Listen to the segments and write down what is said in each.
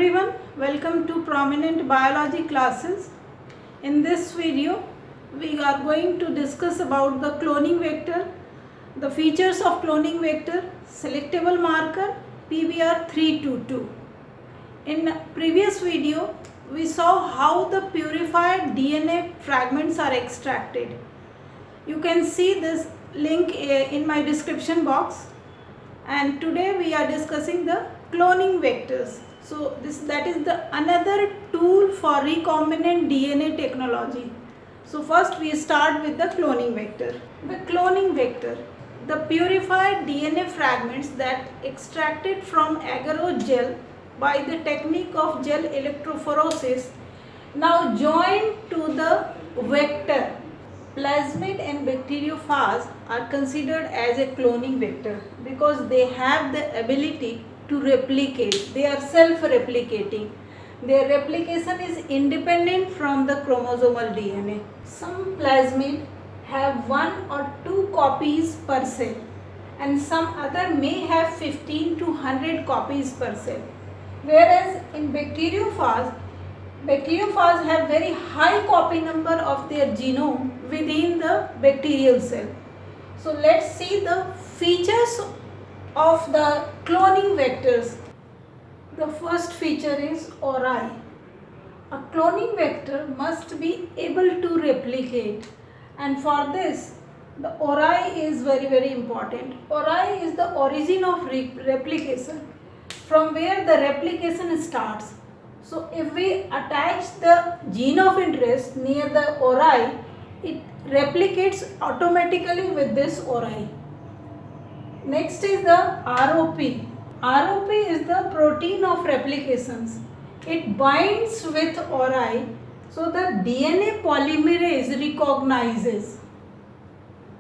everyone, welcome to Prominent Biology classes. In this video, we are going to discuss about the cloning vector, the features of cloning vector, selectable marker PBR322. In previous video, we saw how the purified DNA fragments are extracted. You can see this link in my description box. And today we are discussing the cloning vectors. So that is the another tool for recombinant DNA technology. So first we start with the cloning vector. The cloning vector, the purified DNA fragments that extracted from agar gel by the technique of gel electrophoresis now joined to the vector. Plasmid and bacteriophage are considered as a cloning vector because they have the ability to replicate. They are self-replicating. Their replication is independent from the chromosomal DNA. Some plasmid have 1 or 2 copies per cell and some other may have 15 to 100 copies per cell. Whereas in bacteriophage have very high copy number of their genome within the bacterial cell. So let's see the features of the cloning vectors. The first feature is ori. A cloning vector must be able to replicate, and for this the ori is very important. Ori is the origin of replication, from where the replication starts. So if we attach the gene of interest near the ori, it replicates automatically with this ori. Next is the ROP. ROP is the protein of replications. It binds with ori, so the DNA polymerase recognizes.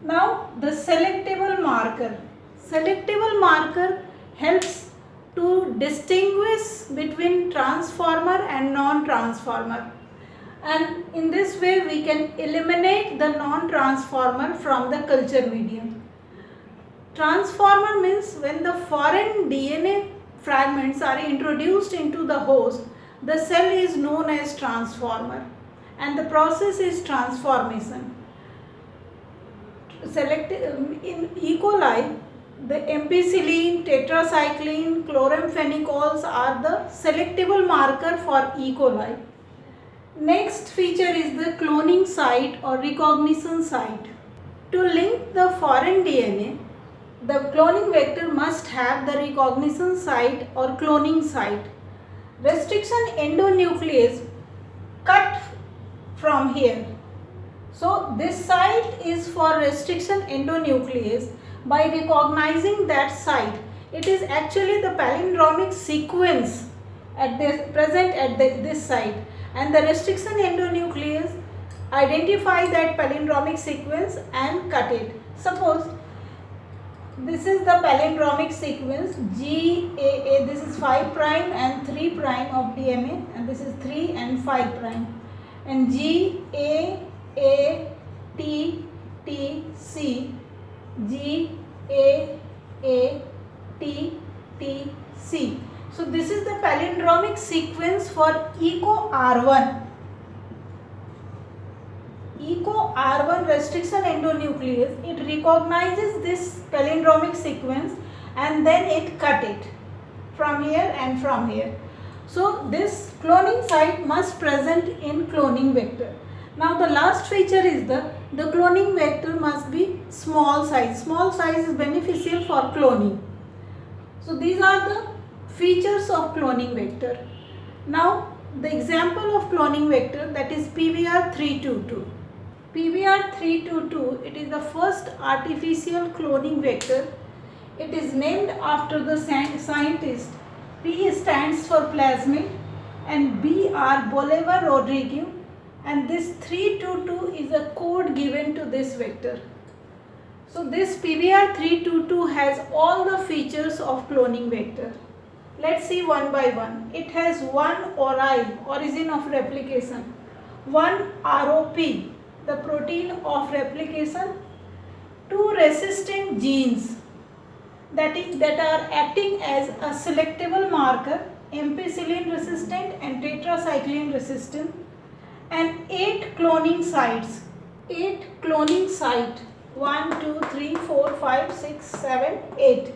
Now the selectable marker. Selectable marker helps to distinguish between transformer and non-transformer, and in this way we can eliminate the non-transformer from the culture medium. Transformer means when the foreign DNA fragments are introduced into the host, the cell is known as transformer and the process is transformation. In E. coli, the ampicillin, tetracycline, chloramphenicol are the selectable marker for E. coli. Next feature is the cloning site or recognition site. To link the foreign DNA, the cloning vector must have the recognition site or cloning site. Restriction endonuclease cut from here. So this site is for restriction endonuclease. By recognizing that site, it is actually the palindromic sequence present at this site, and the restriction endonuclease identify that palindromic sequence and cut it. Suppose this is the palindromic sequence GAA, this is 5' and 3' of DNA, and this is 3 and 5', and GAATTC GAATTC. So this is the palindromic sequence for ECO-R1. ECO-R1 restriction endonuclease, it recognizes this palindromic sequence and then it cut it from here and from here. So this cloning site must present in cloning vector. Now the last feature is the cloning vector must be small size. Small size is beneficial for cloning. So these are the features of cloning vector. Now the example of cloning vector, that is PBR322. PBR322, it is the first artificial cloning vector. It is named after the scientist. P stands for plasmid and B are Bolivar Rodriguez, and this 322 is a code given to this vector. So this PBR322 has all the features of cloning vector. Let's see one by one. It has 1 ori, origin of replication, 1 ROP, the protein of replication, 2 resistant genes that are acting as a selectable marker ampicillin resistant and tetracycline resistant, and 8 cloning sites. 8 cloning site. 1, 2, 3, 4, 5, 6, 7, 8.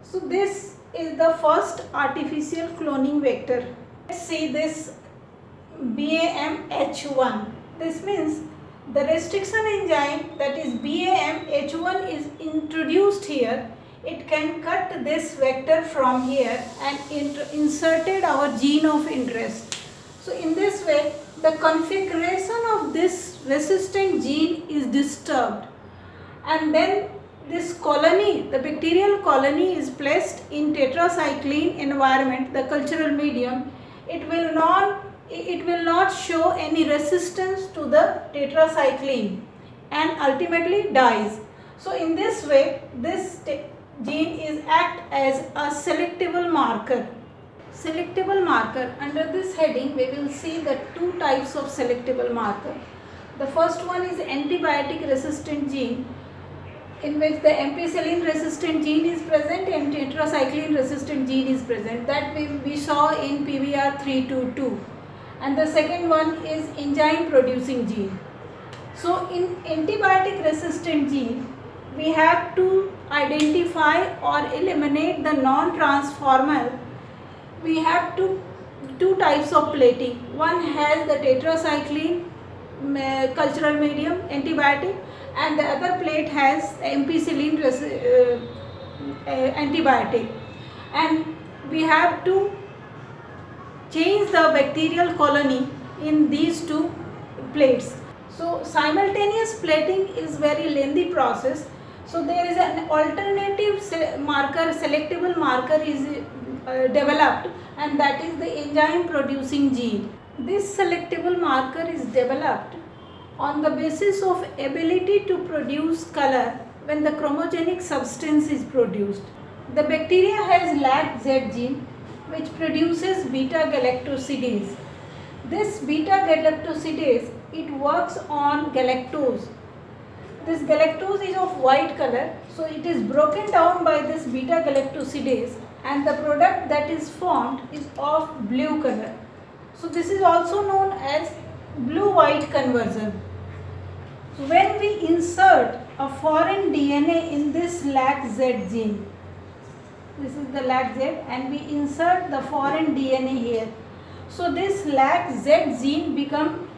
So this is the first artificial cloning vector. Let's see this BAMH1. This means the restriction enzyme, that is BAMH1, is introduced here. It can cut this vector from here and inserted our gene of interest. So in this way, the configuration of this resistant gene is disturbed, and then this colony, the bacterial colony, is placed in tetracycline environment, the cultural medium. It will not show any resistance to the tetracycline and ultimately dies. So in this way, this gene is act as a selectable marker. Selectable marker, under this heading we will see the two types of selectable marker. The first one is antibiotic resistant gene, in which the ampicillin resistant gene is present and tetracycline resistant gene is present, that we saw in PBR 322. And the second one is enzyme producing gene. So in antibiotic resistant gene, we have to identify or eliminate the non-transformer. We have two types of plating. One has the tetracycline cultural medium antibiotic, and the other plate has ampicillin antibiotic, and we have to change the bacterial colony in these two plates. So simultaneous plating is very lengthy process. So there is an alternative marker, selectable marker is developed, and that is the enzyme producing gene. This selectable marker is developed on the basis of ability to produce color when the chromogenic substance is produced. The bacteria has LAC-Z gene, which produces beta-galactosidase. This beta-galactosidase, it works on galactose. This galactose is of white color, so it is broken down by this beta-galactosidase, and the product that is formed is of blue color. So this is also known as blue-white conversion. So when we insert a foreign DNA in this LAC-Z gene, this is the LAC-Z, and we insert the foreign DNA here. So this LAC-Z gene become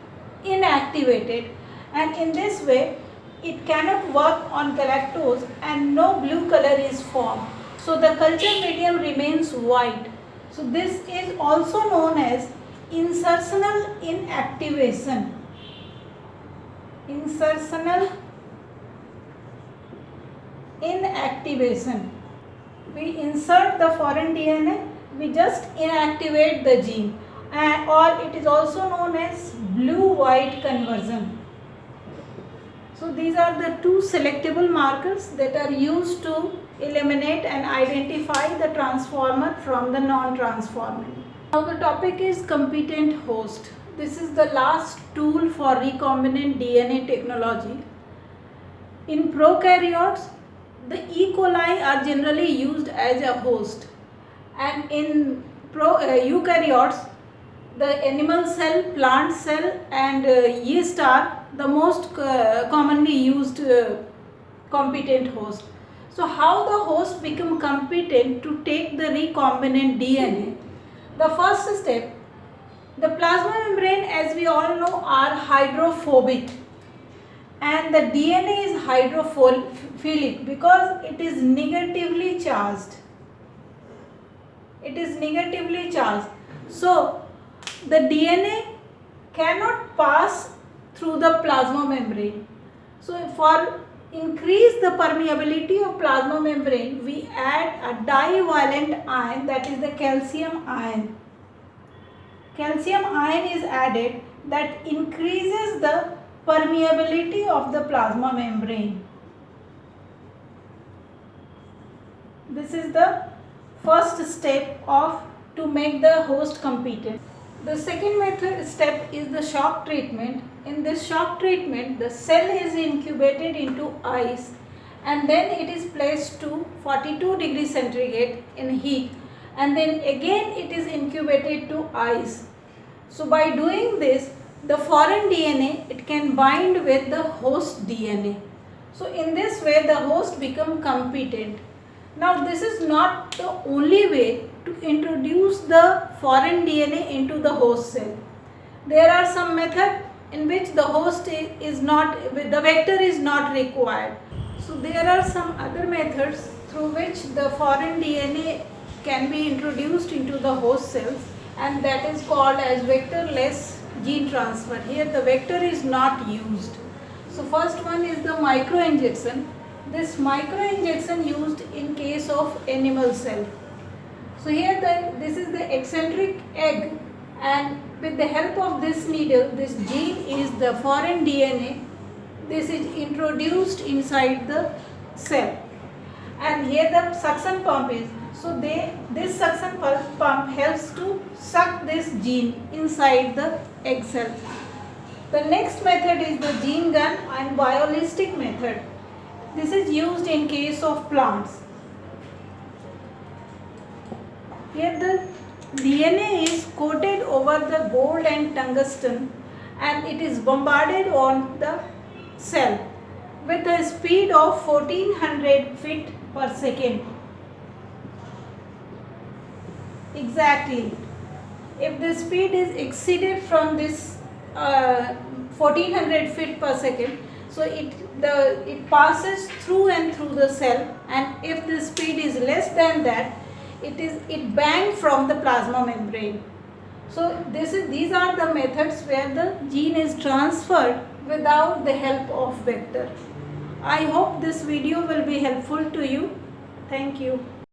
inactivated, and in this way it cannot work on galactose and no blue color is formed. So the culture medium remains white. So this is also known as insertional inactivation. Insertional inactivation. We insert the foreign DNA, we just inactivate the gene, or it is also known as blue-white conversion. So these are the two selectable markers that are used to eliminate and identify the transformer from the non-transformer. Now the topic is competent host. This is the last tool for recombinant DNA technology. In prokaryotes, the E. coli are generally used as a host, and in eukaryotes, the animal cell, plant cell, and yeast are the most commonly used competent host. So how the host become competent to take the recombinant DNA? The first step, the plasma membrane, as we all know, are hydrophobic, and the DNA is hydrophilic because it is negatively charged. It is negatively charged. So the DNA cannot pass through the plasma membrane. So for increase the permeability of plasma membrane, we add a divalent ion, that is the calcium ion. Calcium ion is added that increases the permeability of the plasma membrane. This is the first step to make the host competent. The second step is the shock treatment. In this shock treatment, the cell is incubated into ice, and then it is placed to 42 degrees centigrade in heat, and then again it is incubated to ice. So by doing this, the foreign DNA, it can bind with the host DNA. So in this way the host become competent. Now this is not the only way to introduce the foreign DNA into the host cell. There are some methods in which the host is not, the vector is not required. So there are some other methods through which the foreign DNA can be introduced into the host cells, and that is called as vectorless gene transfer. Here the vector is not used. So first one is the microinjection. This microinjection used in case of animal cell. So here this is the eccentric egg, and with the help of this needle, this gene is the foreign DNA. This is introduced inside the cell, and here the suction pump is. So this suction pump helps to suck this gene inside the egg cell. The next method is the gene gun and biolistic method. This is used in case of plants. Here the DNA is coated over the gold and tungsten, and it is bombarded on the cell with a speed of 1400 feet per second. Exactly. If the speed is exceeded from this 1400 feet per second, so it passes through and through the cell, and if the speed is less than that, it bang from the plasma membrane. So these are the methods where the gene is transferred without the help of vector. I hope this video will be helpful to you. Thank you.